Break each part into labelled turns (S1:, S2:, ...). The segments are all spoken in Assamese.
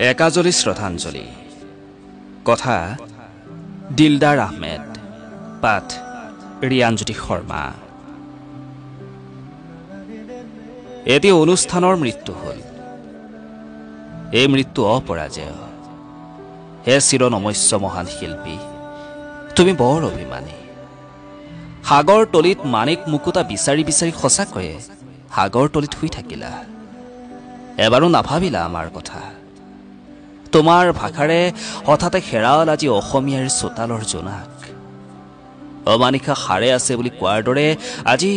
S1: একাজলি শ্ৰদ্ধাঞ্জলি কথা দিলদাৰ আহমেদ পাঠ ৰিয়ানজ্যোতি শৰ্মা এটি অনুষ্ঠানৰ মৃত্যু হল এই মৃত্যু অপৰাজেয় হে চিৰনমস্য মহান শিল্পী তুমি বৰ অভিমানী সাগৰ তলিত মানিক মুকুতা বিচাৰি বিচাৰি সঁচাকৈয়ে সাগৰ তলিত শুই থাকিলা এবাৰো নাভাবিলা আমাৰ কথা তোমাৰ ভাষাৰে হঠাতে হেৰাল আজি অসমীয়াৰ চোতালৰ জোনাক অমানিশা সাৰে আছে বুলি কোৱাৰ দৰে আজি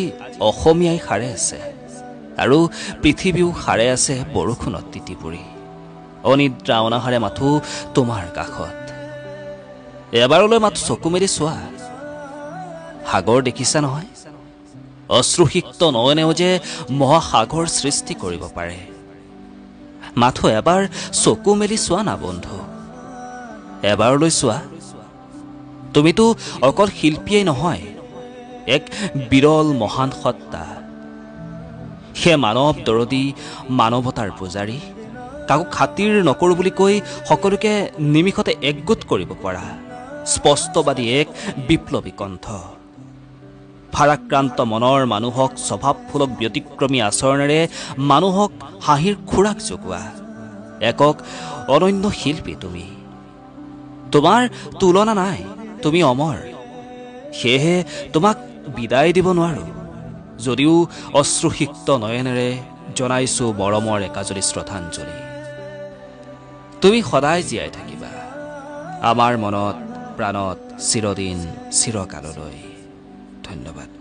S1: অসমীয়াই সাৰে আছে আৰু পৃথিৱীও সাৰে আছে বৰষুণত তিতি পৰি অনিদ্ৰা অনাহাৰে মাথো তোমাৰ কাষত এবাৰলৈ মাথো চকু মেলি চোৱা সাগৰ দেখিছা নহয় অশ্ৰুসিক্ত নয়নেও যে মহাসাগৰ সৃষ্টি কৰিব পাৰে মাথো এবাৰ চকু মেলি চোৱা না বন্ধু এবাৰলৈ চোৱা তুমিতো অকল শিল্পীয়েই নহয় এক বিৰল মহান সত্তা হে মানৱ দৰদী মানৱতাৰ পূজাৰী কাকো খাতিৰ নকৰো বুলি কৈ সকলোকে নিমিষতে একগোট কৰিব পৰা স্পষ্টবাদী এক বিপ্লৱী কণ্ঠ ভাৰাক্ৰান্ত মনৰ মানুহক স্বভাৱফুলক ব্যতিক্ৰমী আচৰণেৰে মানুহক হাঁহিৰ খোৰাক যোগোৱা একক অনন্য শিল্পী তুমি তোমাৰ তুলনা নাই তুমি অমৰ সেয়েহে তোমাক বিদায় দিব নোৱাৰো যদিও অশ্ৰুসিক্ত নয়নেৰে জনাইছো মৰমৰ একাজলি শ্ৰদ্ধাঞ্জলি তুমি সদায় জীয়াই থাকিবা আমাৰ মনত প্ৰাণত চিৰদিন চিৰকাললৈ ধন্যবাদ।